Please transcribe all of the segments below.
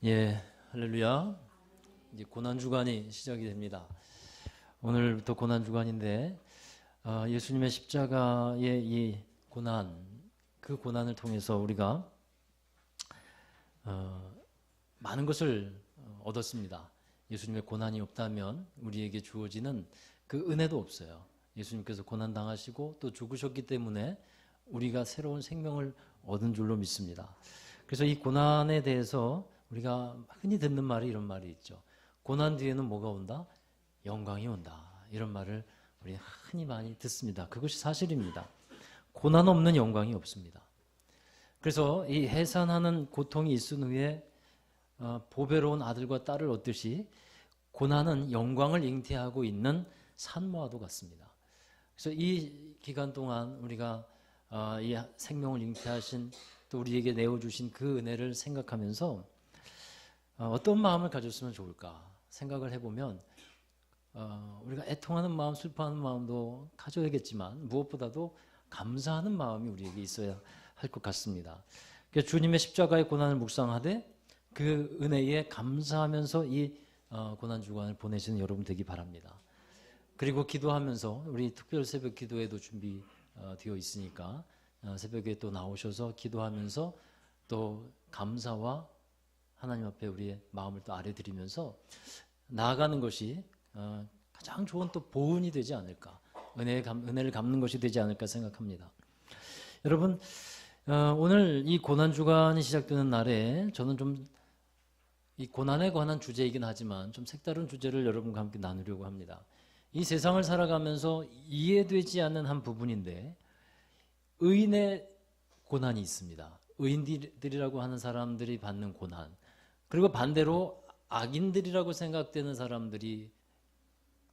예, 할렐루야. 이제 고난주간이 시작이 됩니다. 오늘부터 고난주간인데 예수님의 십자가의 이 고난, 그 고난을 통해서 우리가 많은 것을 얻었습니다. 예수님의 고난이 없다면 우리에게 주어지는 그 은혜도 없어요. 예수님께서 고난당하시고 또 죽으셨기 때문에 우리가 새로운 생명을 얻은 줄로 믿습니다. 그래서 이 고난에 대해서 우리가 흔히 듣는 말이 이런 말이 있죠. 고난 뒤에는 뭐가 온다? 영광이 온다. 이런 말을 우리 흔히 많이 듣습니다. 그것이 사실입니다. 고난 없는 영광이 없습니다. 그래서 이 해산하는 고통이 있은 후에 보배로운 아들과 딸을 얻듯이 고난은 영광을 잉태하고 있는 산모와도 같습니다. 그래서 이 기간 동안 우리가 이 생명을 잉태하신 또 우리에게 내어주신 그 은혜를 생각하면서 어떤 마음을 가졌으면 좋을까 생각을 해보면 우리가 애통하는 마음, 슬퍼하는 마음도 가져야겠지만 무엇보다도 감사하는 마음이 우리에게 있어야 할 것 같습니다. 그래서 주님의 십자가의 고난을 묵상하되 그 은혜에 감사하면서 이 고난주간을 보내시는 여러분 되기 바랍니다. 그리고 기도하면서 우리 특별 새벽 기도에도 준비되어 있으니까 새벽에 또 나오셔서 기도하면서 또 감사와 하나님 앞에 우리의 마음을 또 아뢰드리면서 나아가는 것이 가장 좋은 또 보은이 되지 않을까, 은혜를 갚는 것이 되지 않을까 생각합니다. 여러분, 오늘 이 고난주간이 시작되는 날에 저는 좀 이 고난에 관한 주제이긴 하지만 좀 색다른 주제를 여러분과 함께 나누려고 합니다. 이 세상을 살아가면서 이해되지 않는 한 부분인데 의인의 고난이 있습니다. 의인들이라고 하는 사람들이 받는 고난, 그리고 반대로 악인들이라고 생각되는 사람들이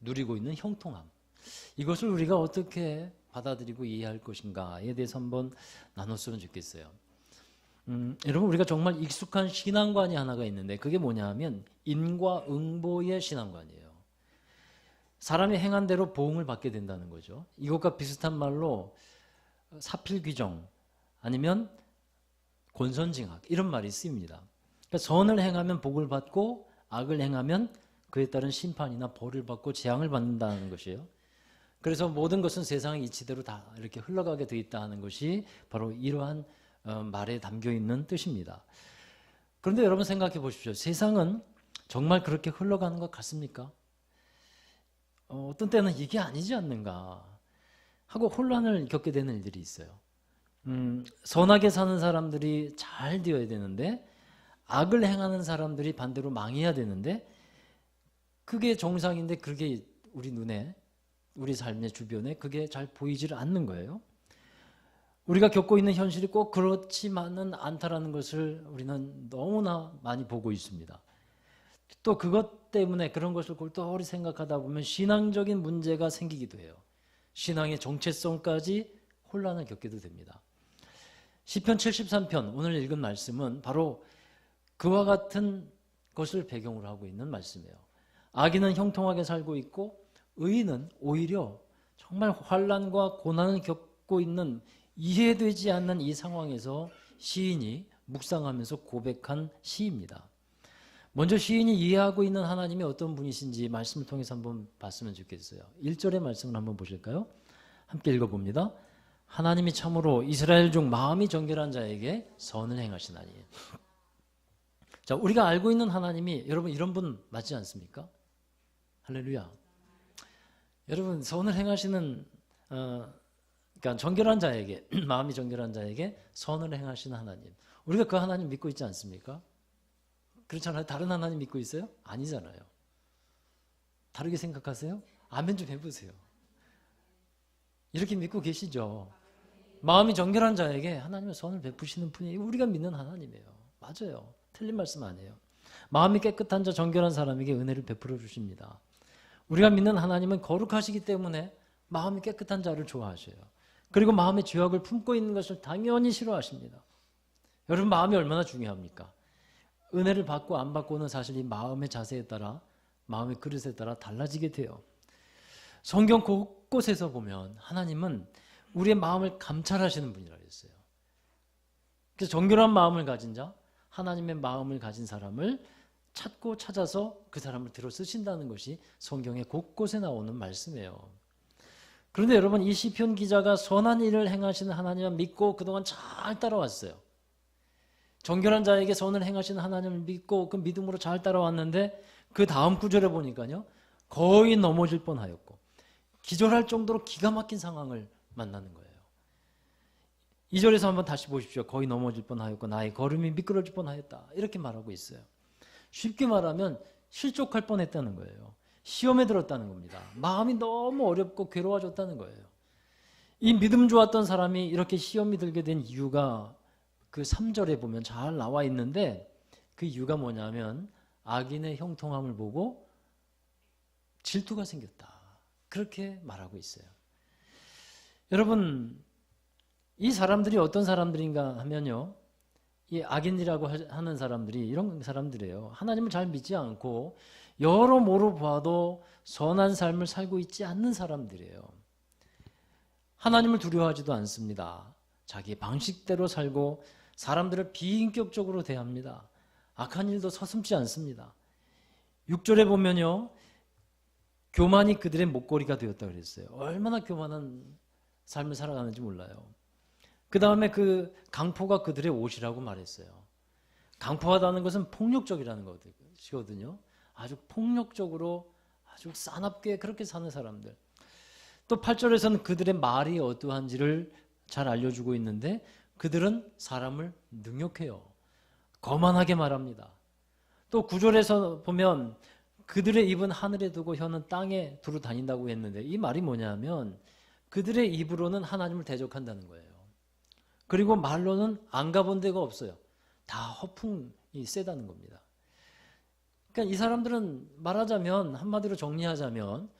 누리고 있는 형통함, 이것을 우리가 어떻게 받아들이고 이해할 것인가에 대해서 한번 나눴으면 좋겠어요. 여러분, 우리가 정말 익숙한 신앙관이 하나가 있는데 그게 뭐냐 하면 인과응보의 신앙관이에요. 사람이 행한 대로 보응을 받게 된다는 거죠. 이것과 비슷한 말로 사필귀정 아니면 권선징악 이런 말이 쓰입니다. 그러니까 선을 행하면 복을 받고 악을 행하면 그에 따른 심판이나 벌을 받고 재앙을 받는다는 것이에요. 그래서 모든 것은 세상의 이치대로 다 이렇게 흘러가게 돼 있다는 것이 바로 이러한 말에 담겨 있는 뜻입니다. 그런데 여러분 생각해 보십시오. 세상은 정말 그렇게 흘러가는 것 같습니까? 어떤 때는 이게 아니지 않는가 하고 혼란을 겪게 되는 일들이 있어요. 선하게 사는 사람들이 잘 되어야 되는데 악을 행하는 사람들이 반대로 망해야 되는데 그게 정상인데 그게 우리 눈에, 우리 삶의 주변에 그게 잘 보이지를 않는 거예요. 우리가 겪고 있는 현실이 꼭 그렇지만은 않다라는 것을 우리는 너무나 많이 보고 있습니다. 또 그것 때문에 그런 것을 골똘히 생각하다 보면 신앙적인 문제가 생기기도 해요. 신앙의 정체성까지 혼란을 겪게도 됩니다. 시편 73편 오늘 읽은 말씀은 바로 그와 같은 것을 배경으로 하고 있는 말씀이에요. 악인은 형통하게 살고 있고 의인은 오히려 정말 환난과 고난을 겪고 있는 이해되지 않는 이 상황에서 시인이 묵상하면서 고백한 시입니다. 먼저 시인이 이해하고 있는 하나님이 어떤 분이신지 말씀을 통해서 한번 봤으면 좋겠어요. 1절의 말씀을 한번 보실까요? 함께 읽어봅니다. 하나님이 참으로 이스라엘 중 마음이 정결한 자에게 선을 행하시나니. 자, 우리가 알고 있는 하나님이 여러분 이런 분 맞지 않습니까? 할렐루야. 여러분 선을 행하시는 그러니까 정결한 자에게 마음이 정결한 자에게 선을 행하시는 하나님, 우리가 그 하나님 믿고 있지 않습니까? 그렇잖아요. 다른 하나님 믿고 있어요? 아니잖아요. 다르게 생각하세요? 아멘 좀 해보세요. 이렇게 믿고 계시죠? 마음이 정결한 자에게 하나님의 선을 베푸시는 분이 우리가 믿는 하나님이에요. 맞아요. 틀린 말씀 아니에요. 마음이 깨끗한 자, 정결한 사람에게 은혜를 베풀어 주십니다. 우리가 믿는 하나님은 거룩하시기 때문에 마음이 깨끗한 자를 좋아하셔요. 그리고 마음의 죄악을 품고 있는 것을 당연히 싫어하십니다. 여러분, 마음이 얼마나 중요합니까? 은혜를 받고 안 받고는 사실 이 마음의 자세에 따라, 마음의 그릇에 따라 달라지게 돼요. 성경 곳곳에서 보면 하나님은 우리의 마음을 감찰하시는 분이라고 했어요. 그래서 정결한 마음을 가진 자, 하나님의 마음을 가진 사람을 찾고 찾아서 그 사람을 들어 쓰신다는 것이 성경의 곳곳에 나오는 말씀이에요. 그런데 여러분, 이 시편 기자가 선한 일을 행하시는 하나님을 믿고 그동안 잘 따라왔어요. 정결한 자에게 선을 행하시는 하나님을 믿고 그 믿음으로 잘 따라왔는데 그 다음 구절에 보니까요, 거의 넘어질 뻔하였고 기절할 정도로 기가 막힌 상황을 만나는 거예요. 2절에서 한번 다시 보십시오. 거의 넘어질 뻔하였고 나의 걸음이 미끄러질 뻔하였다, 이렇게 말하고 있어요. 쉽게 말하면 실족할 뻔했다는 거예요. 시험에 들었다는 겁니다. 마음이 너무 어렵고 괴로워졌다는 거예요. 이 믿음 좋았던 사람이 이렇게 시험이 들게 된 이유가 그 3절에 보면 잘 나와 있는데, 그 이유가 뭐냐면 악인의 형통함을 보고 질투가 생겼다, 그렇게 말하고 있어요. 여러분, 이 사람들이 어떤 사람들인가 하면요, 이 악인이라고 하는 사람들이 이런 사람들이에요. 하나님을 잘 믿지 않고 여러모로 봐도 선한 삶을 살고 있지 않는 사람들이에요. 하나님을 두려워하지도 않습니다. 자기의 방식대로 살고 사람들을 비인격적으로 대합니다. 악한 일도 서슴지 않습니다. 6절에 보면요, 교만이 그들의 목걸이가 되었다 그랬어요. 얼마나 교만한 삶을 살아가는지 몰라요. 그 다음에 그 강포가 그들의 옷이라고 말했어요. 강포하다는 것은 폭력적이라는 것이거든요. 아주 폭력적으로 아주 싸납게 그렇게 사는 사람들. 또 8절에서는 그들의 말이 어떠한지를 잘 알려주고 있는데, 그들은 사람을 능욕해요. 거만하게 말합니다. 또 9절에서 보면 그들의 입은 하늘에 두고 혀는 땅에 두루 다닌다고 했는데, 이 말이 뭐냐면 그들의 입으로는 하나님을 대적한다는 거예요. 그리고 말로는 안 가본 데가 없어요. 다 허풍이 세다는 겁니다. 그러니까 이 사람들은 말하자면, 한마디로 정리하자면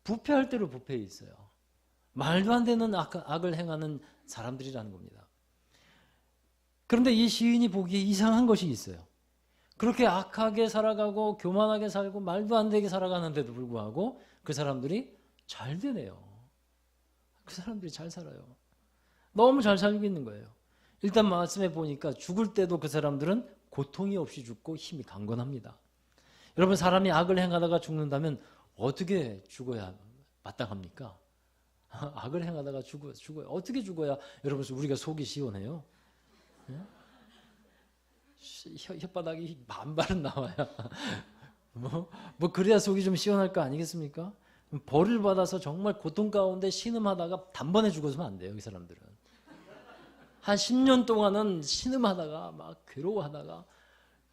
부패할 대로 부패해 있어요. 말도 안 되는 악을 행하는 사람들이라는 겁니다. 그런데 이 시인이 보기에 이상한 것이 있어요. 그렇게 악하게 살아가고 교만하게 살고 말도 안 되게 살아가는데도 불구하고 그 사람들이 잘 되네요. 그 사람들이 잘 살아요. 너무 잘 살고 있는 거예요. 일단 말씀해 보니까 죽을 때도 그 사람들은 고통이 없이 죽고 힘이 강건합니다. 여러분, 사람이 악을 행하다가 죽는다면 어떻게 죽어야 마땅합니까? 악을 행하다가 죽어요. 어떻게 죽어야 여러분 우리가 속이 시원해요? 예? 혓바닥이 만발은 나와야 뭐 그래야 속이 좀 시원할 거 아니겠습니까? 벌을 받아서 정말 고통 가운데 신음하다가 단번에 죽어서는 안 돼요. 이 사람들은 한 10년 동안은 신음하다가 막 괴로워하다가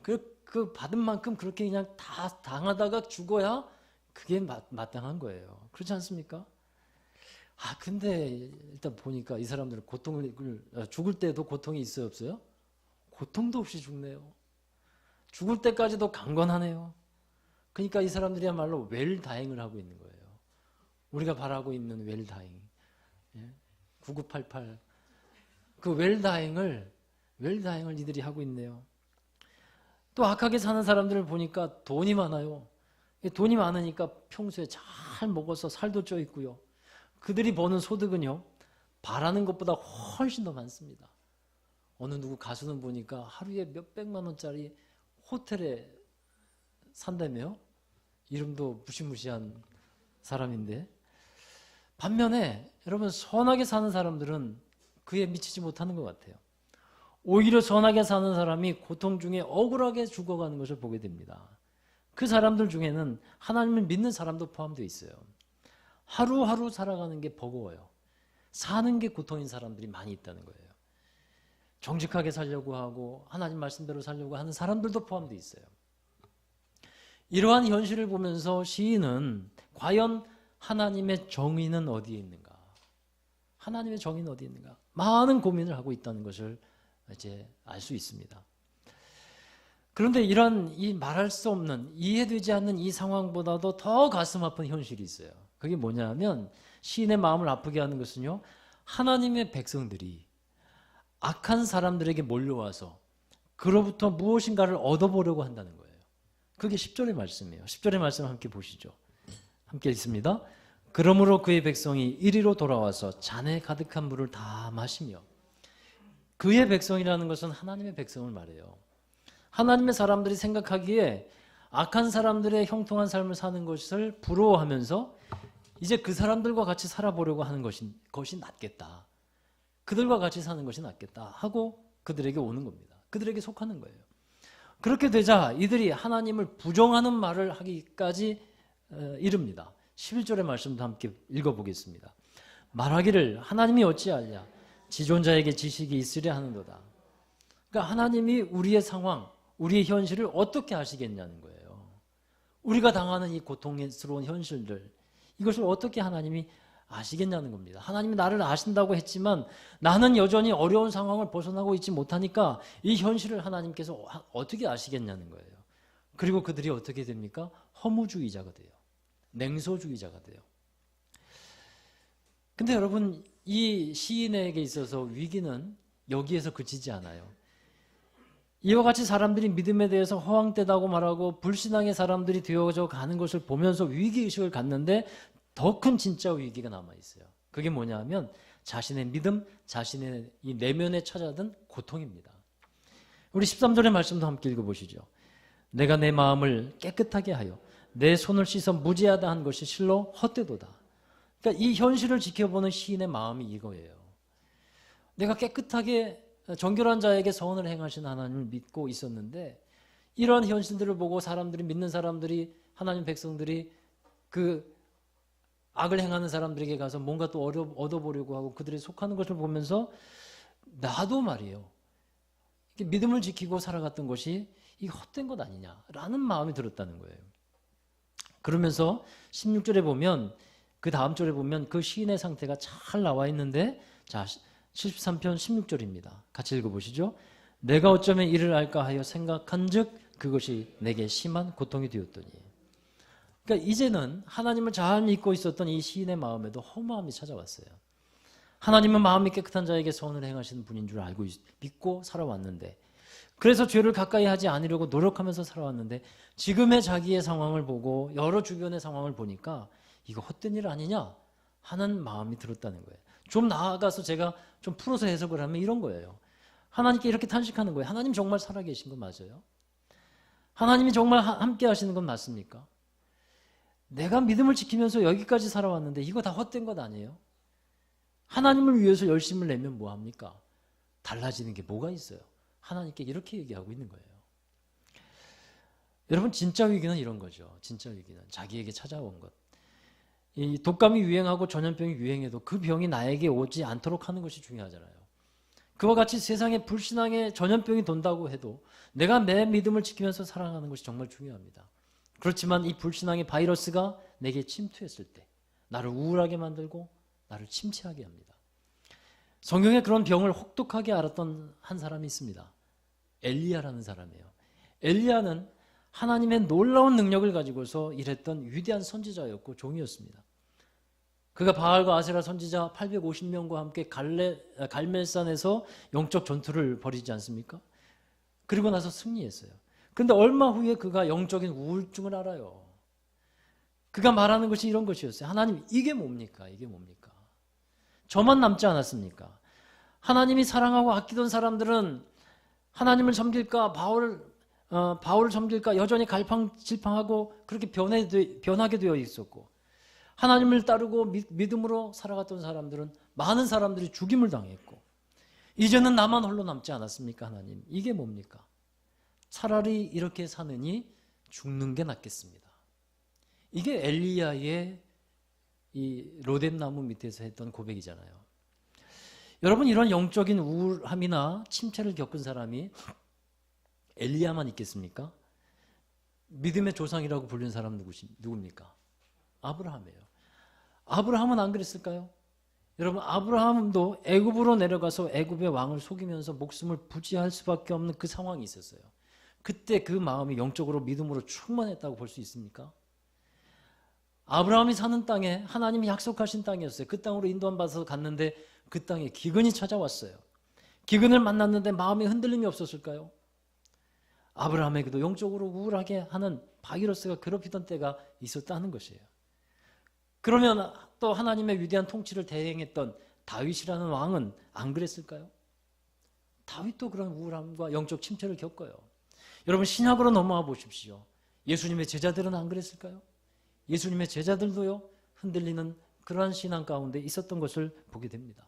그 받은 만큼 그렇게 그냥 다 당하다가 죽어야 그게 마땅한 거예요. 그렇지 않습니까? 근데 일단 보니까 이 사람들은 죽을 때도 고통이 있어요, 없어요? 고통도 없이 죽네요. 죽을 때까지도 강건하네요. 그러니까 이 사람들이야말로 웰다잉을 하고 있는 거예요. 우리가 바라고 있는 웰다잉. 9988. 그 웰다잉을 이들이 하고 있네요. 또 악하게 사는 사람들을 보니까 돈이 많아요. 돈이 많으니까 평소에 잘 먹어서 살도 쪄 있고요. 그들이 버는 소득은요, 바라는 것보다 훨씬 더 많습니다. 어느 누구 가수는 보니까 하루에 몇백만 원짜리 호텔에 산다며요. 이름도 무시무시한 사람인데, 반면에 여러분, 선하게 사는 사람들은 그에 미치지 못하는 것 같아요. 오히려 선하게 사는 사람이 고통 중에 억울하게 죽어가는 것을 보게 됩니다. 그 사람들 중에는 하나님을 믿는 사람도 포함되어 있어요. 하루하루 살아가는 게 버거워요. 사는 게 고통인 사람들이 많이 있다는 거예요. 정직하게 살려고 하고 하나님 말씀대로 살려고 하는 사람들도 포함되어 있어요. 이러한 현실을 보면서 시인은 과연 하나님의 정의는 어디에 있는가? 하나님의 정의는 어디에 있는가? 많은 고민을 하고 있다는 것을 이제 알 수 있습니다. 그런데 이런 이 말할 수 없는, 이해되지 않는 이 상황보다도 더 가슴 아픈 현실이 있어요. 그게 뭐냐면, 시인의 마음을 아프게 하는 것은요, 하나님의 백성들이 악한 사람들에게 몰려와서 그로부터 무엇인가를 얻어보려고 한다는 거예요. 그게 10절의 말씀이에요. 10절의 말씀을 함께 보시죠. 함께 읽습니다. 그러므로 그의 백성이 이리로 돌아와서 잔에 가득한 물을 다 마시며, 그의 백성이라는 것은 하나님의 백성을 말해요. 하나님의 사람들이 생각하기에 악한 사람들의 형통한 삶을 사는 것을 부러워하면서 이제 그 사람들과 같이 살아보려고 하는 것이 낫겠다. 그들과 같이 사는 것이 낫겠다 하고 그들에게 오는 겁니다. 그들에게 속하는 거예요. 그렇게 되자 이들이 하나님을 부정하는 말을 하기까지 이릅니다. 11절의 말씀도 함께 읽어보겠습니다. 말하기를 하나님이 어찌하랴 지존자에게 지식이 있으랴 하는도다. 그러니까 하나님이 우리의 상황, 우리의 현실을 어떻게 아시겠냐는 거예요. 우리가 당하는 이 고통스러운 현실들, 이것을 어떻게 하나님이 아시겠냐는 겁니다. 하나님이 나를 아신다고 했지만 나는 여전히 어려운 상황을 벗어나고 있지 못하니까 이 현실을 하나님께서 어떻게 아시겠냐는 거예요. 그리고 그들이 어떻게 됩니까? 허무주의자가 돼요. 냉소주의자가 돼요. 근데 여러분, 이 시인에게 있어서 위기는 여기에서 그치지 않아요. 이와 같이 사람들이 믿음에 대해서 허황되다고 말하고 불신앙의 사람들이 되어져 가는 것을 보면서 위기의식을 갖는데 더 큰 진짜 위기가 남아있어요. 그게 뭐냐 하면 자신의 믿음, 자신의 이 내면에 찾아든 고통입니다. 우리 13절의 말씀도 함께 읽어보시죠. 내가 내 마음을 깨끗하게 하여 내 손을 씻어 무죄하다 한 것이 실로 헛되도다. 그러니까 이 현실을 지켜보는 시인의 마음이 이거예요. 내가 깨끗하게 정결한 자에게 선을 행하신 하나님을 믿고 있었는데 이러한 현실들을 보고 사람들이 믿는 사람들이 하나님 백성들이 그 악을 행하는 사람들에게 가서 뭔가 또 얻어보려고 하고 그들이 속하는 것을 보면서 나도 말이에요. 믿음을 지키고 살아갔던 것이 이 헛된 것 아니냐라는 마음이 들었다는 거예요. 그러면서 16절에 보면 그 다음 절에 보면 그 시인의 상태가 잘 나와 있는데 자 73편 16절입니다. 같이 읽어보시죠. 내가 어쩌면 이를 알까 하여 생각한즉 그것이 내게 심한 고통이 되었더니. 그러니까 이제는 하나님을 잘 믿고 있었던 이 시인의 마음에도 허무함이 찾아왔어요. 하나님은 마음이 깨끗한 자에게 선을 행하시는 분인 줄 알고 믿고 살아왔는데 그래서 죄를 가까이 하지 않으려고 노력하면서 살아왔는데 지금의 자기의 상황을 보고 여러 주변의 상황을 보니까 이거 헛된 일 아니냐 하는 마음이 들었다는 거예요. 좀 나아가서 제가 좀 풀어서 해석을 하면 이런 거예요. 하나님께 이렇게 탄식하는 거예요. 하나님 정말 살아계신 건 맞아요? 하나님이 정말 함께 하시는 건 맞습니까? 내가 믿음을 지키면서 여기까지 살아왔는데 이거 다 헛된 것 아니에요? 하나님을 위해서 열심을 내면 뭐합니까? 달라지는 게 뭐가 있어요? 하나님께 이렇게 얘기하고 있는 거예요. 여러분 진짜 위기는 이런 거죠. 진짜 위기는 자기에게 찾아온 것. 이 독감이 유행하고 전염병이 유행해도 그 병이 나에게 오지 않도록 하는 것이 중요하잖아요. 그와 같이 세상에 불신앙의 전염병이 돈다고 해도 내가 내 믿음을 지키면서 살아가는 것이 정말 중요합니다. 그렇지만 이 불신앙의 바이러스가 내게 침투했을 때 나를 우울하게 만들고 나를 침체하게 합니다. 성경에 그런 병을 혹독하게 앓았던 한 사람이 있습니다. 엘리야라는 사람이에요. 엘리야는 하나님의 놀라운 능력을 가지고서 일했던 위대한 선지자였고 종이었습니다. 그가 바알과 아세라 선지자 850명과 함께 갈멜산에서 영적 전투를 벌이지 않습니까? 그리고 나서 승리했어요. 그런데 얼마 후에 그가 영적인 우울증을 알아요. 그가 말하는 것이 이런 것이었어요. 하나님 이게 뭡니까? 이게 뭡니까? 저만 남지 않았습니까? 하나님이 사랑하고 아끼던 사람들은 하나님을 섬길까 바울을 섬길까 여전히 갈팡질팡하고 그렇게 변하게 되어 있었고 하나님을 따르고 믿음으로 살아갔던 사람들은 많은 사람들이 죽임을 당했고 이제는 나만 홀로 남지 않았습니까? 하나님 이게 뭡니까? 차라리 이렇게 사느니 죽는 게 낫겠습니다. 이게 엘리야의 이 로뎀나무 밑에서 했던 고백이잖아요. 여러분 이런 영적인 우울함이나 침체를 겪은 사람이 엘리야만 있겠습니까? 믿음의 조상이라고 불리는 사람 누굽니까? 아브라함이에요. 아브라함은 안 그랬을까요? 여러분 아브라함도 애굽으로 내려가서 애굽의 왕을 속이면서 목숨을 부지할 수밖에 없는 그 상황이 있었어요. 그때 그 마음이 영적으로 믿음으로 충만했다고 볼 수 있습니까? 아브라함이 사는 땅에 하나님이 약속하신 땅이었어요. 그 땅으로 인도함 받아서 갔는데 그 땅에 기근이 찾아왔어요. 기근을 만났는데 마음에 흔들림이 없었을까요? 아브라함에게도 영적으로 우울하게 하는 바이러스가 괴롭히던 때가 있었다는 것이에요. 그러면 또 하나님의 위대한 통치를 대행했던 다윗이라는 왕은 안 그랬을까요? 다윗도 그런 우울함과 영적 침체를 겪어요. 여러분 신약으로 넘어와 보십시오. 예수님의 제자들은 안 그랬을까요? 예수님의 제자들도요, 흔들리는 그러한 신앙 가운데 있었던 것을 보게 됩니다.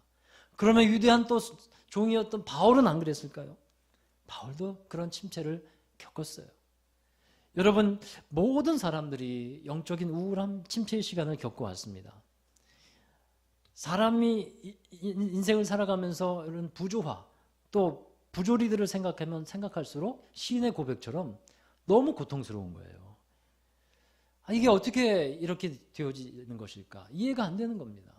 그러면 위대한 또 종이었던 바울은 안 그랬을까요? 바울도 그런 침체를 겪었어요. 여러분, 모든 사람들이 영적인 우울함, 침체의 시간을 겪어왔습니다. 사람이 인생을 살아가면서 이런 부조화, 또 부조리들을 생각하면 생각할수록 시인의 고백처럼 너무 고통스러운 거예요. 이게 어떻게 이렇게 되어지는 것일까? 이해가 안 되는 겁니다.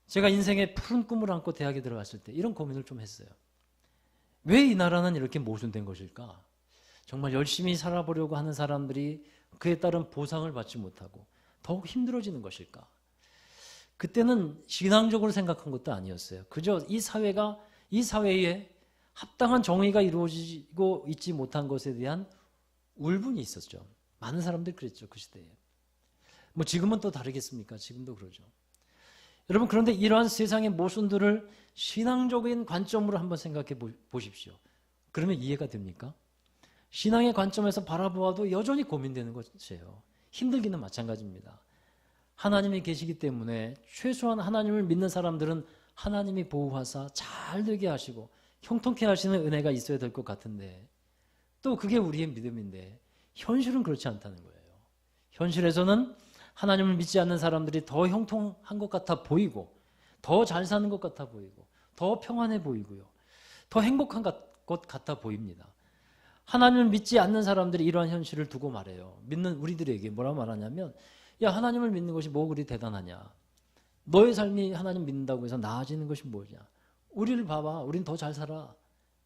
제가 인생의 푸른 꿈을 안고 대학에 들어갔을 때 이런 고민을 좀 했어요. 왜 이 나라는 이렇게 모순된 것일까? 정말 열심히 살아보려고 하는 사람들이 그에 따른 보상을 받지 못하고 더욱 힘들어지는 것일까? 그때는 신앙적으로 생각한 것도 아니었어요. 그저 이 사회에 합당한 정의가 이루어지고 있지 못한 것에 대한 울분이 있었죠. 많은 사람들이 그랬죠, 그 시대에. 뭐 지금은 또 다르겠습니까? 지금도 그러죠. 여러분, 그런데 이러한 세상의 모순들을 신앙적인 관점으로 한번 생각해 보십시오. 그러면 이해가 됩니까? 신앙의 관점에서 바라보아도 여전히 고민되는 것이에요. 힘들기는 마찬가지입니다. 하나님이 계시기 때문에 최소한 하나님을 믿는 사람들은 하나님이 보호하사 잘 되게 하시고 형통케 하시는 은혜가 있어야 될 것 같은데, 또 그게 우리의 믿음인데 현실은 그렇지 않다는 거예요. 현실에서는 하나님을 믿지 않는 사람들이 더 형통한 것 같아 보이고, 더 잘 사는 것 같아 보이고, 더 평안해 보이고요, 더 행복한 것 같아 보입니다. 하나님을 믿지 않는 사람들이 이러한 현실을 두고 말해요. 믿는 우리들에게 뭐라고 말하냐면, 야, 하나님을 믿는 것이 뭐 그리 대단하냐? 너의 삶이 하나님 믿는다고 해서 나아지는 것이 뭐냐? 우리를 봐봐, 우린 더 잘 살아.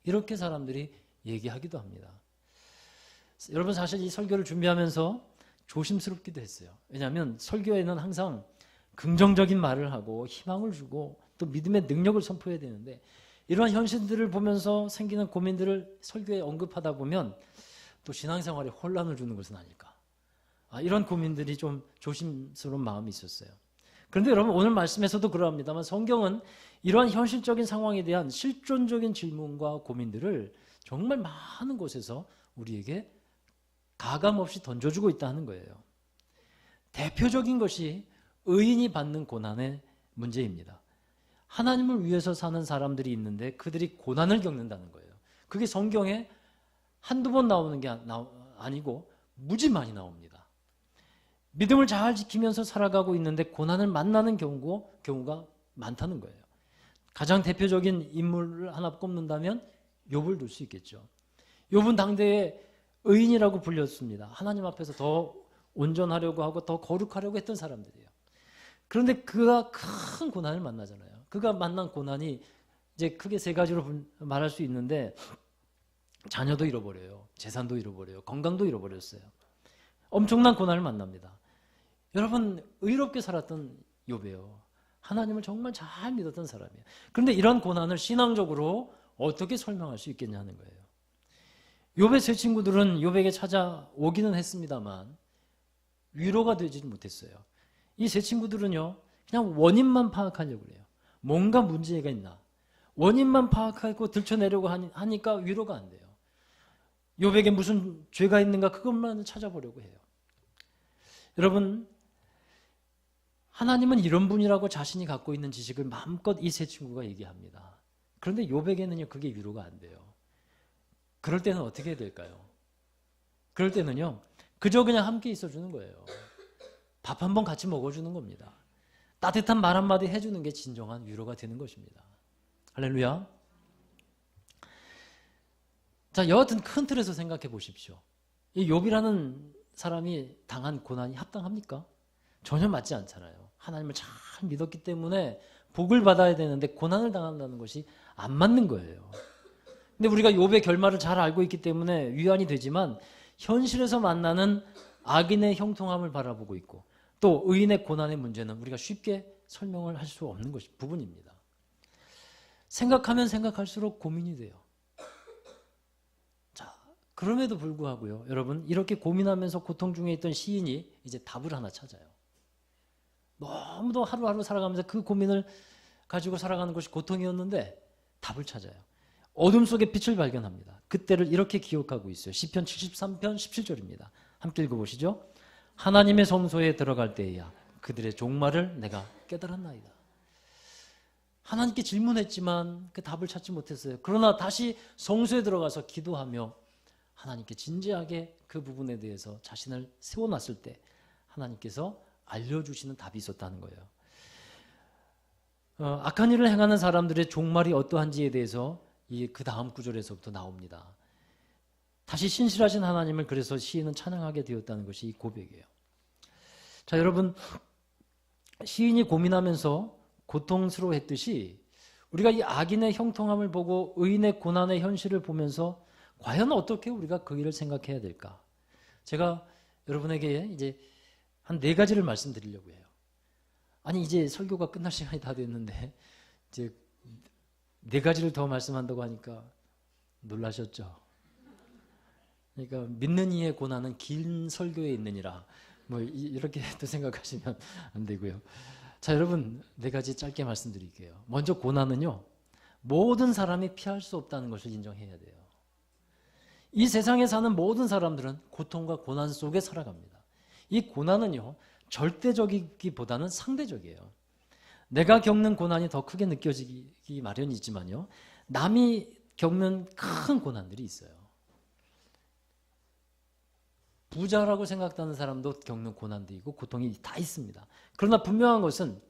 이렇게 사람들이 얘기하기도 합니다. 여러분, 사실 이 설교를 준비하면서 조심스럽기도 했어요. 왜냐하면 설교에는 항상 긍정적인 말을 하고 희망을 주고 또 믿음의 능력을 선포해야 되는데, 이러한 현실들을 보면서 생기는 고민들을 설교에 언급하다 보면 또 신앙생활에 혼란을 주는 것은 아닐까, 이런 고민들이 좀 조심스러운 마음이 있었어요. 그런데 여러분, 오늘 말씀에서도 그러합니다만 성경은 이러한 현실적인 상황에 대한 실존적인 질문과 고민들을 정말 많은 곳에서 우리에게 가감없이 던져주고 있다는 거예요. 대표적인 것이 의인이 받는 고난의 문제입니다. 하나님을 위해서 사는 사람들이 있는데 그들이 고난을 겪는다는 거예요. 그게 성경에 한두 번 나오는 게 아니고 무지 많이 나옵니다. 믿음을 잘 지키면서 살아가고 있는데 고난을 만나는 경우가 많다는 거예요. 가장 대표적인 인물을 하나 꼽는다면 욥을 둘 수 있겠죠. 욥은 당대에 의인이라고 불렸습니다. 하나님 앞에서 더 온전하려고 하고 더 거룩하려고 했던 사람들이에요. 그런데 그가 큰 고난을 만나잖아요. 그가 만난 고난이 이제 크게 세 가지로 말할 수 있는데, 자녀도 잃어버려요. 재산도 잃어버려요. 건강도 잃어버렸어요. 엄청난 고난을 만납니다. 여러분, 의롭게 살았던 욥이에요. 하나님을 정말 잘 믿었던 사람이에요. 그런데 이런 고난을 신앙적으로 어떻게 설명할 수 있겠냐는 거예요. 욥의 세 친구들은 욥에게 찾아오기는 했습니다만 위로가 되지 못했어요. 이 세 친구들은요, 그냥 원인만 파악하려고 그래요. 뭔가 문제가 있나, 원인만 파악하고 들춰내려고 하니까 위로가 안 돼요. 욥에게 무슨 죄가 있는가, 그것만 찾아보려고 해요. 여러분, 하나님은 이런 분이라고 자신이 갖고 있는 지식을 마음껏 이 세 친구가 얘기합니다. 그런데 욥에게는요, 그게 위로가 안 돼요. 그럴 때는 어떻게 해야 될까요? 그럴 때는요, 그저 그냥 함께 있어주는 거예요. 밥 한 번 같이 먹어주는 겁니다. 따뜻한 말 한마디 해주는 게 진정한 위로가 되는 것입니다. 할렐루야. 자, 여하튼 큰 틀에서 생각해 보십시오. 이 욥이라는 사람이 당한 고난이 합당합니까? 전혀 맞지 않잖아요. 하나님을 잘 믿었기 때문에 복을 받아야 되는데 고난을 당한다는 것이 안 맞는 거예요. 근데 우리가 욥의 결말을 잘 알고 있기 때문에 위안이 되지만, 현실에서 만나는 악인의 형통함을 바라보고 있고 또 의인의 고난의 문제는 우리가 쉽게 설명을 할 수 없는 것이 부분입니다. 생각하면 생각할수록 고민이 돼요. 자, 그럼에도 불구하고요, 여러분, 이렇게 고민하면서 고통 중에 있던 시인이 이제 답을 하나 찾아요. 너무도 하루하루 살아가면서 그 고민을 가지고 살아가는 것이 고통이었는데 답을 찾아요. 어둠 속에 빛을 발견합니다. 그때를 이렇게 기억하고 있어요. 시편 73편 17절입니다. 함께 읽어보시죠. 하나님의 성소에 들어갈 때에야 그들의 종말을 내가 깨달았나이다. 하나님께 질문했지만 그 답을 찾지 못했어요. 그러나 다시 성소에 들어가서 기도하며 하나님께 진지하게 그 부분에 대해서 자신을 세워놨을 때 하나님께서 알려주시는 답이 있었다는 거예요. 악한 일을 행하는 사람들의 종말이 어떠한지에 대해서 그 다음 구절에서부터 나옵니다. 다시 신실하신 하나님을 그래서 시인은 찬양하게 되었다는 것이 이 고백이에요. 자, 여러분, 시인이 고민하면서 고통스러워했듯이 우리가 이 악인의 형통함을 보고 의인의 고난의 현실을 보면서 과연 어떻게 우리가 그 일을 생각해야 될까? 제가 여러분에게 이제 한 4가지를 말씀드리려고 해요. 아니, 이제 설교가 끝날 시간이 다 됐는데 이제 4가지를 더 말씀한다고 하니까 놀라셨죠? 그러니까 믿는 이의 고난은 긴 설교에 있느니라 뭐 이렇게 또 생각하시면 안 되고요. 자, 여러분 4가지 짧게 말씀드릴게요. 먼저 고난은요, 모든 사람이 피할 수 없다는 것을 인정해야 돼요. 이 세상에 사는 모든 사람들은 고통과 고난 속에 살아갑니다. 이 고난은요, 절대적이기보다는 상대적이에요. 내가 겪는 고난이 더 크게 느껴지기 마련이지만요, 남이 겪는 큰 고난들이 있어요. 부자라고 생각하는 사람도 겪는 고난도 있고 고통이 다 있습니다. 그러나 분명한 것은,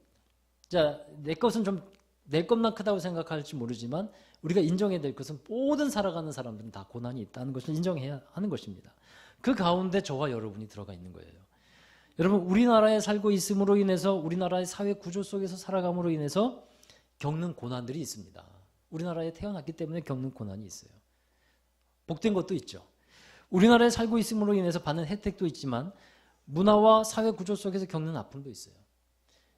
자, 내 것은 좀 내 것만 크다고 생각할지 모르지만 우리가 인정해야 될 것은 모든 살아가는 사람들은 다 고난이 있다는 것을 인정해야 하는 것입니다. 그 가운데 저와 여러분이 들어가 있는 거예요. 여러분, 우리나라에 살고 있음으로 인해서 우리나라의 사회 구조 속에서 살아감으로 인해서 겪는 고난들이 있습니다. 우리나라에 태어났기 때문에 겪는 고난이 있어요. 복된 것도 있죠. 우리나라에 살고 있음으로 인해서 받는 혜택도 있지만 문화와 사회 구조 속에서 겪는 아픔도 있어요.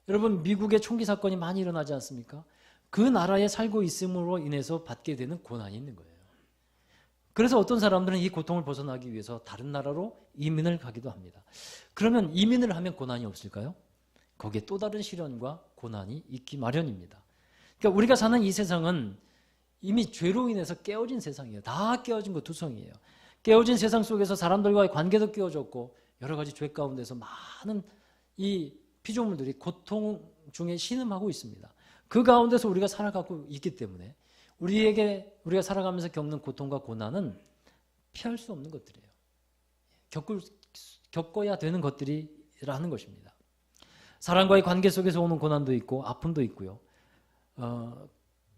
여러분, 미국의 총기 사건이 많이 일어나지 않습니까? 그 나라에 살고 있음으로 인해서 받게 되는 고난이 있는 거예요. 그래서 어떤 사람들은 이 고통을 벗어나기 위해서 다른 나라로 이민을 가기도 합니다. 그러면 이민을 하면 고난이 없을까요? 거기에 또 다른 시련과 고난이 있기 마련입니다. 그러니까 우리가 사는 이 세상은 이미 죄로 인해서 깨어진 세상이에요. 다 깨어진 거 투성이에요. 깨어진 세상 속에서 사람들과의 관계도 깨어졌고 여러 가지 죄 가운데서 많은 이 피조물들이 고통 중에 신음하고 있습니다. 그 가운데서 우리가 살아가고 있기 때문에 우리가 살아가면서 겪는 고통과 고난은 피할 수 없는 것들이에요. 겪어야 되는 것들이라는 것입니다. 사람과의 관계 속에서 오는 고난도 있고 아픔도 있고요.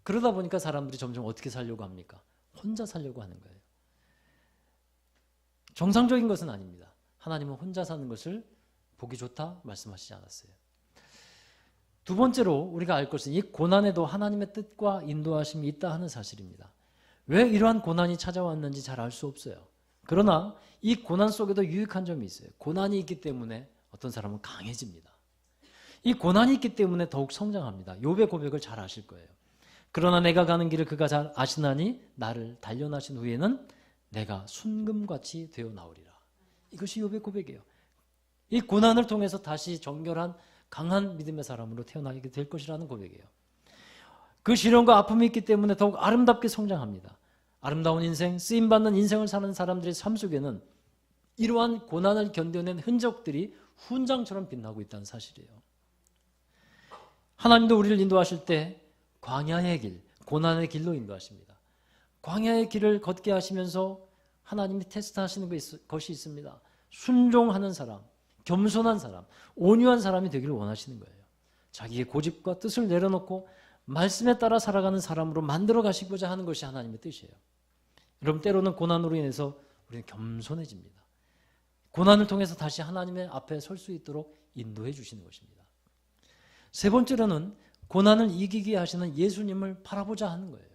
그러다 보니까 사람들이 점점 어떻게 살려고 합니까? 혼자 살려고 하는 거예요. 정상적인 것은 아닙니다. 하나님은 혼자 사는 것을 보기 좋다 말씀하시지 않았어요. 두 번째로 우리가 알 것은 이 고난에도 하나님의 뜻과 인도하심이 있다 하는 사실입니다. 왜 이러한 고난이 찾아왔는지 잘 알 수 없어요. 그러나 이 고난 속에도 유익한 점이 있어요. 고난이 있기 때문에 어떤 사람은 강해집니다. 이 고난이 있기 때문에 더욱 성장합니다. 욥의 고백을 잘 아실 거예요. 그러나 내가 가는 길을 그가 잘 아시나니 나를 단련하신 후에는 내가 순금같이 되어 나오리라. 이것이 욥의 고백이에요. 이 고난을 통해서 다시 정결한 강한 믿음의 사람으로 태어나게 될 것이라는 고백이에요. 그 시련과 아픔이 있기 때문에 더욱 아름답게 성장합니다. 아름다운 인생, 쓰임받는 인생을 사는 사람들의 삶 속에는 이러한 고난을 견뎌낸 흔적들이 훈장처럼 빛나고 있다는 사실이에요. 하나님도 우리를 인도하실 때 광야의 길, 고난의 길로 인도하십니다. 광야의 길을 걷게 하시면서 하나님이 테스트하시는 것이 있습니다. 순종하는 사람, 겸손한 사람, 온유한 사람이 되기를 원하시는 거예요. 자기의 고집과 뜻을 내려놓고 말씀에 따라 살아가는 사람으로 만들어 가시고자 하는 것이 하나님의 뜻이에요. 여러분, 때로는 고난으로 인해서 우리는 겸손해집니다. 고난을 통해서 다시 하나님의 앞에 설 수 있도록 인도해 주시는 것입니다. 세 번째로는 고난을 이기게 하시는 예수님을 바라보자 하는 거예요.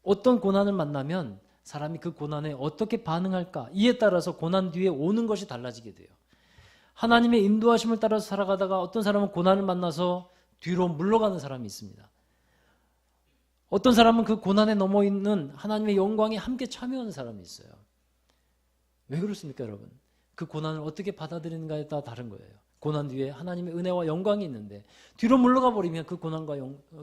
어떤 고난을 만나면 사람이 그 고난에 어떻게 반응할까, 이에 따라서 고난 뒤에 오는 것이 달라지게 돼요. 하나님의 인도하심을 따라서 살아가다가 어떤 사람은 고난을 만나서 뒤로 물러가는 사람이 있습니다. 어떤 사람은 그 고난에 넘어 있는 하나님의 영광에 함께 참여하는 사람이 있어요. 왜 그렇습니까, 여러분? 그 고난을 어떻게 받아들이는가에 따라 다른 거예요. 고난 뒤에 하나님의 은혜와 영광이 있는데 뒤로 물러가 버리면 그 고난과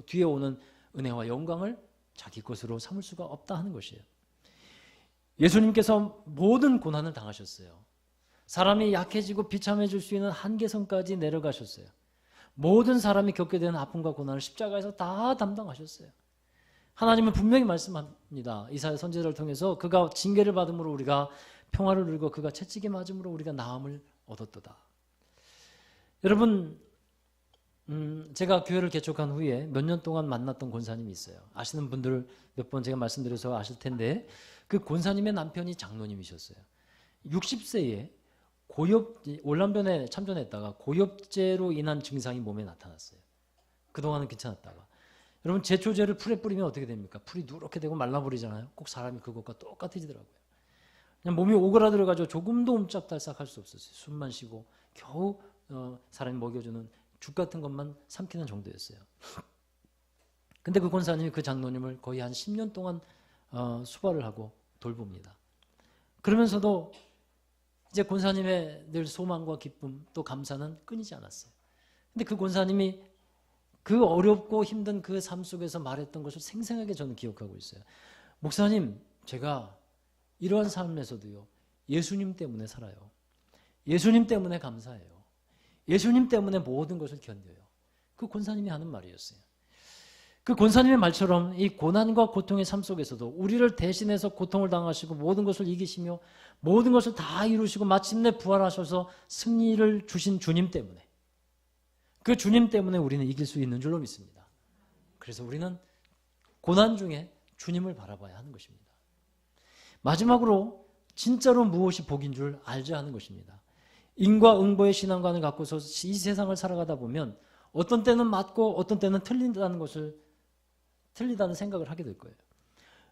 뒤에 오는 은혜와 영광을 자기 것으로 삼을 수가 없다 하는 것이에요. 예수님께서 모든 고난을 당하셨어요. 사람이 약해지고 비참해질 수 있는 한계선까지 내려가셨어요. 모든 사람이 겪게 되는 아픔과 고난을 십자가에서 다 담당하셨어요. 하나님은 분명히 말씀합니다. 이사야 선지자를 통해서 그가 징계를 받음으로 우리가 평화를 누리고 그가 채찍에 맞음으로 우리가 나음을 얻었도다. 여러분, 제가 교회를 개척한 후에 몇 년 동안 만났던 권사님이 있어요. 아시는 분들 몇 번 제가 말씀드려서 아실 텐데 그 권사님의 남편이 장로님이셨어요. 60세에 올람변에 참전했다가 고엽제로 인한 증상이 몸에 나타났어요. 그동안은 괜찮았다가. 여러분, 제초제를 풀에 뿌리면 어떻게 됩니까? 풀이 누렇게 되고 말라버리잖아요. 꼭 사람이 그것과 똑같아지더라고요. 그냥 몸이 오그라들어가지고 조금도 옴짝달싹할 수 없었어요. 숨만 쉬고 겨우 사람이 먹여주는 죽 같은 것만 삼키는 정도였어요. 근데 그 권사님이 그 장로님을 거의 한 10년 동안 수발을 하고 돌봅니다. 그러면서도 이제 권사님의 늘 소망과 기쁨 또 감사는 끊이지 않았어요. 근데 그 권사님이 그 어렵고 힘든 그 삶 속에서 말했던 것을 생생하게 저는 기억하고 있어요. 목사님, 제가 이러한 삶에서도요, 예수님 때문에 살아요. 예수님 때문에 감사해요. 예수님 때문에 모든 것을 견뎌요. 그 권사님이 하는 말이었어요. 그 권사님의 말처럼 이 고난과 고통의 삶 속에서도 우리를 대신해서 고통을 당하시고 모든 것을 이기시며 모든 것을 다 이루시고 마침내 부활하셔서 승리를 주신 주님 때문에, 그 주님 때문에 우리는 이길 수 있는 줄로 믿습니다. 그래서 우리는 고난 중에 주님을 바라봐야 하는 것입니다. 마지막으로 진짜로 무엇이 복인 줄 알자 하는 것입니다. 인과 응보의 신앙관을 갖고서 이 세상을 살아가다 보면 어떤 때는 맞고 어떤 때는 틀리다는 생각을 하게 될 거예요.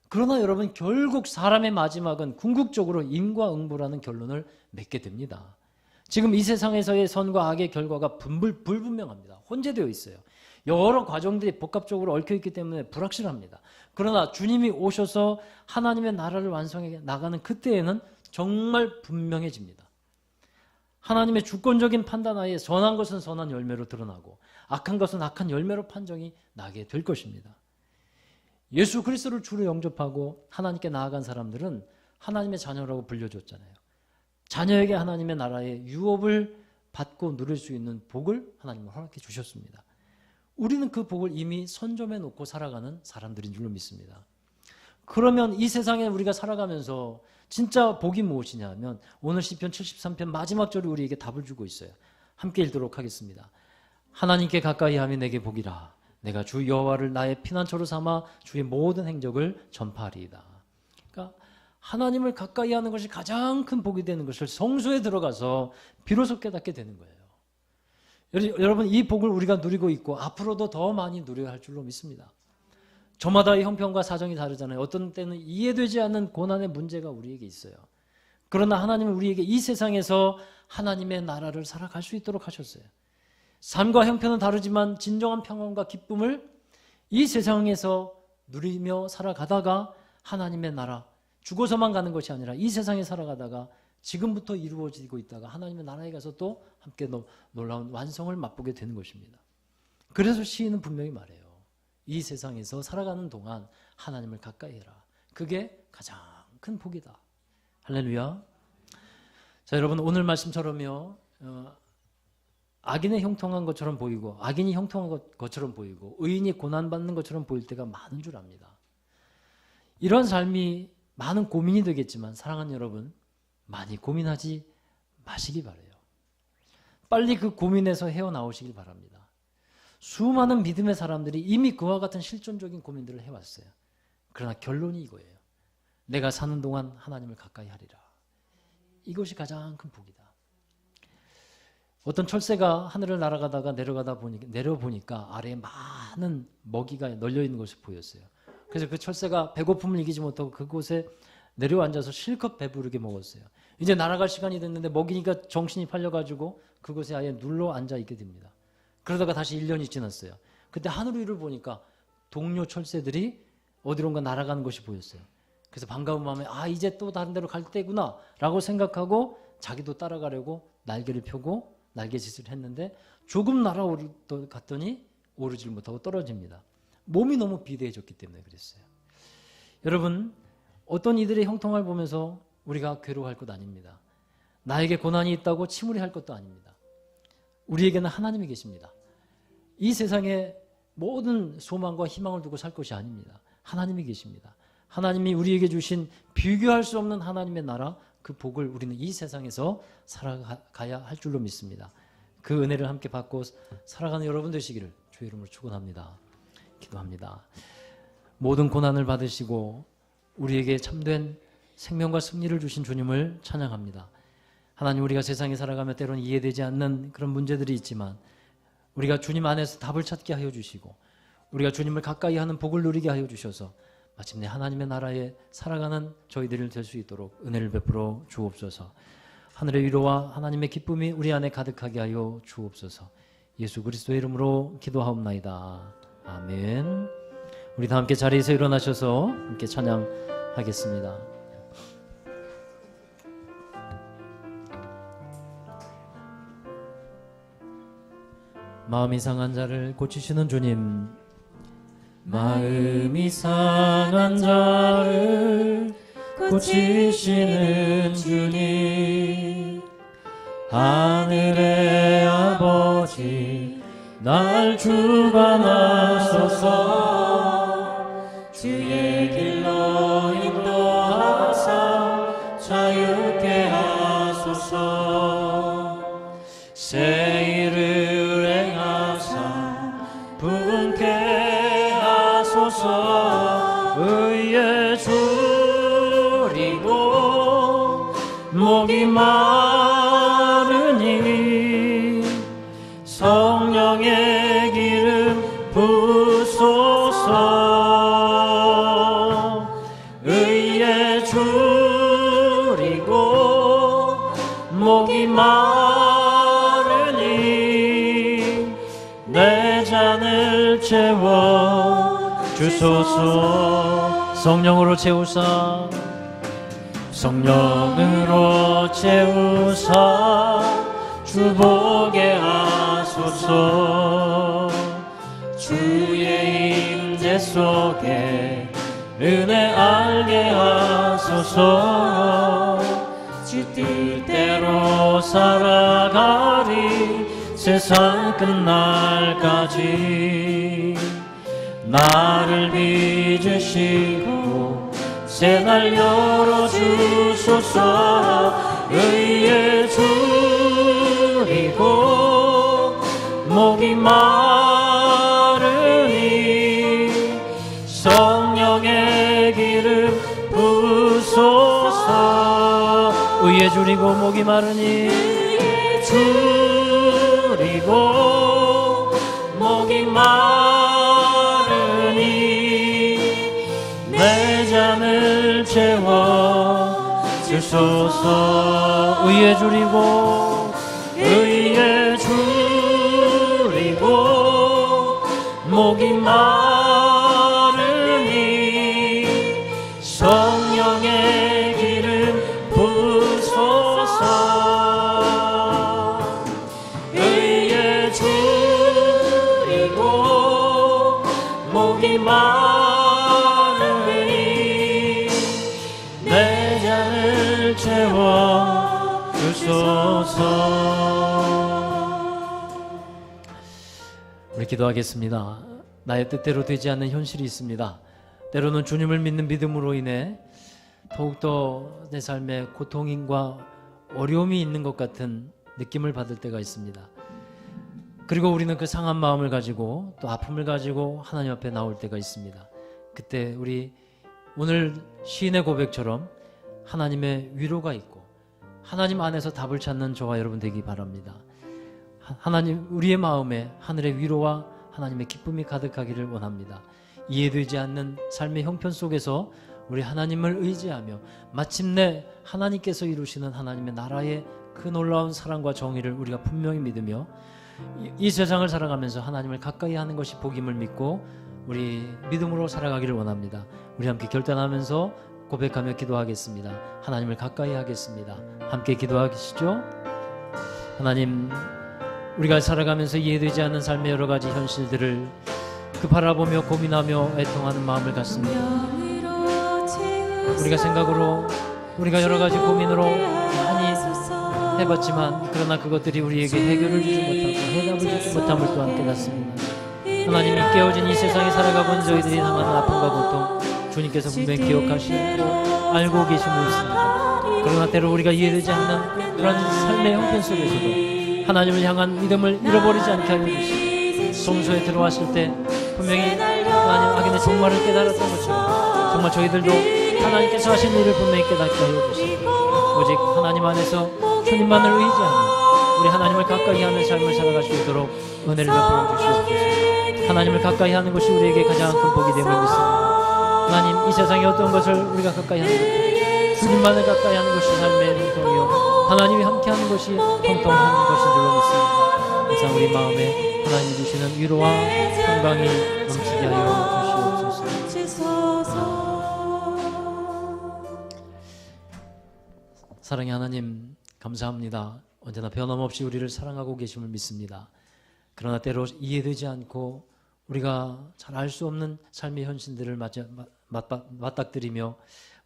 그러나 여러분, 결국 사람의 마지막은 궁극적으로 인과응보라는 결론을 맺게 됩니다. 지금 이 세상에서의 선과 악의 결과가 불분명합니다. 혼재되어 있어요. 여러 과정들이 복합적으로 얽혀있기 때문에 불확실합니다. 그러나 주님이 오셔서 하나님의 나라를 완성해 나가는 그때에는 정말 분명해집니다. 하나님의 주권적인 판단 하에 선한 것은 선한 열매로 드러나고 악한 것은 악한 열매로 판정이 나게 될 것입니다. 예수 그리스도를 주로 영접하고 하나님께 나아간 사람들은 하나님의 자녀라고 불려줬잖아요. 자녀에게 하나님의 나라의 유업을 받고 누릴 수 있는 복을 하나님은 허락해 주셨습니다. 우리는 그 복을 이미 선점해 놓고 살아가는 사람들인 줄로 믿습니다. 그러면 이 세상에 우리가 살아가면서 진짜 복이 무엇이냐 하면 오늘 시편 73편 마지막 절이 우리에게 답을 주고 있어요. 함께 읽도록 하겠습니다. 하나님께 가까이 함이 내게 복이라. 내가 주 여호와를 나의 피난처로 삼아 주의 모든 행적을 전파하리이다. 그러니까 하나님을 가까이 하는 것이 가장 큰 복이 되는 것을 성소에 들어가서 비로소 깨닫게 되는 거예요. 여러분, 이 복을 우리가 누리고 있고 앞으로도 더 많이 누려야 할 줄로 믿습니다. 저마다의 형편과 사정이 다르잖아요. 어떤 때는 이해되지 않는 고난의 문제가 우리에게 있어요. 그러나 하나님은 우리에게 이 세상에서 하나님의 나라를 살아갈 수 있도록 하셨어요. 삶과 형편은 다르지만 진정한 평안과 기쁨을 이 세상에서 누리며 살아가다가 하나님의 나라, 죽어서만 가는 것이 아니라 이 세상에 살아가다가 지금부터 이루어지고 있다가 하나님의 나라에 가서 또 함께 놀라운 완성을 맛보게 되는 것입니다. 그래서 시인은 분명히 말해요. 이 세상에서 살아가는 동안 하나님을 가까이 해라. 그게 가장 큰 복이다. 할렐루야. 자, 여러분, 오늘 말씀처럼요, 악인의 형통한 것처럼 보이고 악인이 형통한 것처럼 보이고 의인이 고난받는 것처럼 보일 때가 많은 줄 압니다. 이런 삶이 많은 고민이 되겠지만 사랑하는 여러분, 많이 고민하지 마시기 바라요. 빨리 그 고민에서 헤어나오시길 바랍니다. 수많은 믿음의 사람들이 이미 그와 같은 실존적인 고민들을 해왔어요. 그러나 결론이 이거예요. 내가 사는 동안 하나님을 가까이 하리라. 이것이 가장 큰 복이다. 어떤 철새가 하늘을 날아가다가 내려보니까 아래에 많은 먹이가 널려있는 것이 보였어요. 그래서 그 철새가 배고픔을 이기지 못하고 그곳에 내려앉아서 실컷 배부르게 먹었어요. 이제 날아갈 시간이 됐는데 먹이니까 정신이 팔려가지고 그곳에 아예 눌러 앉아 있게 됩니다. 그러다가 다시 1년이 지났어요. 그때 하늘 위를 보니까 동료 철새들이 어디론가 날아가는 것이 보였어요. 그래서 반가운 마음에 이제 또 다른 데로 갈 때구나 라고 생각하고 자기도 따라가려고 날개를 펴고 날개짓을 했는데 조금 날아갔더니 오르질 못하고 떨어집니다. 몸이 너무 비대해졌기 때문에 그랬어요. 여러분, 어떤 이들의 형통을 보면서 우리가 괴로워할 것 아닙니다. 나에게 고난이 있다고 침울해할 것도 아닙니다. 우리에게는 하나님이 계십니다. 이 세상에 모든 소망과 희망을 두고 살 것이 아닙니다. 하나님이 계십니다. 하나님이 우리에게 주신 비교할 수 없는 하나님의 나라, 그 복을 우리는 이 세상에서 살아가야 할 줄로 믿습니다. 그 은혜를 함께 받고 살아가는 여러분 되시기를 주의 이름으로 축원합니다. 기도합니다. 모든 고난을 받으시고 우리에게 참된 생명과 승리를 주신 주님을 찬양합니다. 하나님, 우리가 세상에 살아가며 때로는 이해되지 않는 그런 문제들이 있지만 우리가 주님 안에서 답을 찾게 하여 주시고 우리가 주님을 가까이 하는 복을 누리게 하여 주셔서 마침내 하나님의 나라에 살아가는 저희들이 될 수 있도록 은혜를 베풀어 주옵소서. 하늘의 위로와 하나님의 기쁨이 우리 안에 가득하게 하여 주옵소서. 예수 그리스도의 이름으로 기도하옵나이다. 아멘. 우리 다 함께 자리에서 일어나셔서 함께 찬양하겠습니다. 마음이 상한 자를 고치시는 주님, 마음이 상한 자를 고치시는 주님, 하늘의 아버지 날 주관하소서. 주의 길로 인도하사 자유케 하소서. 새 일을 행하사 분케 하소서. 의에 줄이고 목이 마르니 성령의 기름 부소서. 의에 줄이고 목이 마르니 내 잔을 채워 주소서. 성령으로 채우사, 성령으로 채우사 주보게 하소서. 주의 임재 속에 은혜 알게 하소서. 주 뜻대로 살아가리 세상 끝날까지. 나를 빚으시고 새날 열어주소서. 의에 줄이고 목이 마르니 성령의 기름 부소서. 의에 줄이고 목이 마르니 줄이고 목이 마르니 내 잔을 채워 주소서. 의에 줄이고 의에 줄이고 목이 마르니 성령의 기름 부소서. 의에 줄이고 목이 마르니 내 잔을 채워 주소서. 우리 기도하겠습니다. 나의 뜻대로 되지 않는 현실이 있습니다. 때로는 주님을 믿는 믿음으로 인해 더욱더 내 삶에 고통과 어려움이 있는 것 같은 느낌을 받을 때가 있습니다. 그리고 우리는 그 상한 마음을 가지고 또 아픔을 가지고 하나님 앞에 나올 때가 있습니다. 그때 우리 오늘 시인의 고백처럼 하나님의 위로가 있고 하나님 안에서 답을 찾는 저와 여러분 되기 바랍니다. 하나님, 우리의 마음에 하늘의 위로와 하나님의 기쁨이 가득하기를 원합니다. 이해되지 않는 삶의 형편 속에서 우리 하나님을 의지하며 마침내 하나님께서 이루시는 하나님의 나라의 그 놀라운 사랑과 정의를 우리가 분명히 믿으며 이 세상을 살아가면서 하나님을 가까이 하는 것이 복임을 믿고 우리 믿음으로 살아가기를 원합니다. 우리 함께 결단하면서 고백하며 기도하겠습니다. 하나님을 가까이 하겠습니다. 함께 기도하시죠. 하나님, 우리가 살아가면서 이해되지 않는 삶의 여러 가지 현실들을 그 바라보며 고민하며 애통하는 마음을 갖습니다. 우리가 생각으로 우리가 여러 가지 고민으로 많이 해봤지만 그러나 그것들이 우리에게 해결을 주지 못하고 해답을 주지 못함을 또한 깨닫습니다. 하나님이 깨어진 이 세상에 살아가고 있는 저희들이 당하는 아픔과 고통 주님께서 분명히 기억하시고 알고 계심을 믿습니다. 그러나 때로 우리가 이해되지 않는 그런 삶의 형편 속에서도 하나님을 향한 믿음을 잃어버리지 않게 하여 주시고 성소에 들어왔을 때 분명히 하나님 악인의 종말을 깨달았던 것처럼 정말 저희들도 하나님께서 하신 일을 분명히 깨닫게 하여 주시고 오직 하나님 안에서 주님만을 의지하며 우리 하나님을 가까이 하는 삶을 살아갈 수 있도록 은혜를 베풀어 주시옵소서. 하나님을 가까이 하는 것이 우리에게 가장 큰 복이 됨을 믿습니다. 하나님, 이 세상의 어떤 것을 우리가 가까이 하는 것, 주님만을 가까이 하는 것이 삶의 형통이요 하나님이 함께하는 것이 형통한 것인 줄로 믿습니다. 항상 우리 마음에 하나님이 주시는 위로와 평강이 넘치게 하여 주시옵소서. 사랑의 하나님, 감사합니다. 언제나 변함없이 우리를 사랑하고 계심을 믿습니다. 그러나 때로 이해되지 않고 우리가 잘 알 수 없는 삶의 현실들을 맞닥뜨리며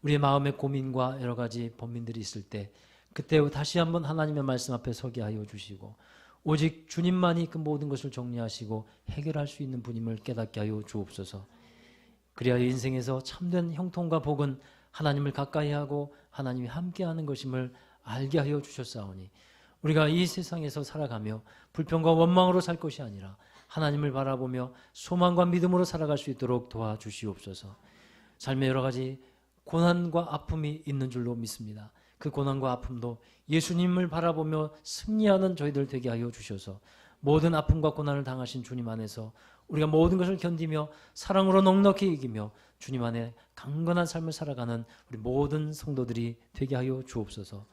우리의 마음의 고민과 여러 가지 범민들이 있을 때 그때 다시 한번 하나님의 말씀 앞에 서게 하여 주시고 오직 주님만이 그 모든 것을 정리하시고 해결할 수 있는 분임을 깨닫게 하여 주옵소서. 그리하여 인생에서 참된 형통과 복은 하나님을 가까이 하고 하나님이 함께하는 것임을 알게 하여 주셨사오니 우리가 이 세상에서 살아가며 불평과 원망으로 살 것이 아니라 하나님을 바라보며 소망과 믿음으로 살아갈 수 있도록 도와주시옵소서. 삶의 여러 가지 고난과 아픔이 있는 줄로 믿습니다. 그 고난과 아픔도 예수님을 바라보며 승리하는 저희들 되게 하여 주셔서 모든 아픔과 고난을 당하신 주님 안에서 우리가 모든 것을 견디며 사랑으로 넉넉히 이기며 주님 안에 강건한 삶을 살아가는 우리 모든 성도들이 되게 하여 주옵소서.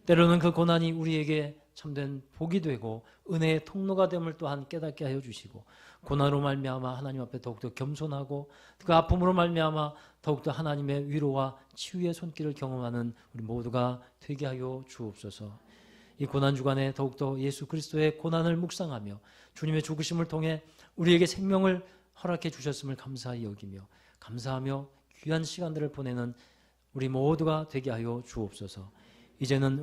때로는 그 고난이 우리에게 참된 복이 되고 은혜의 통로가 됨을 또한 깨닫게 하여 주시고 고난으로 말미암아 하나님 앞에 더욱더 겸손하고 그 아픔으로 말미암아 더욱더 하나님의 위로와 치유의 손길을 경험하는 우리 모두가 되게 하여 주옵소서. 이 고난 주간에 더욱더 예수 그리스도의 고난을 묵상하며 주님의 죽으심을 통해 우리에게 생명을 허락해 주셨음을 감사히 여기며 감사하며 귀한 시간들을 보내는 우리 모두가 되게 하여 주옵소서. 이제는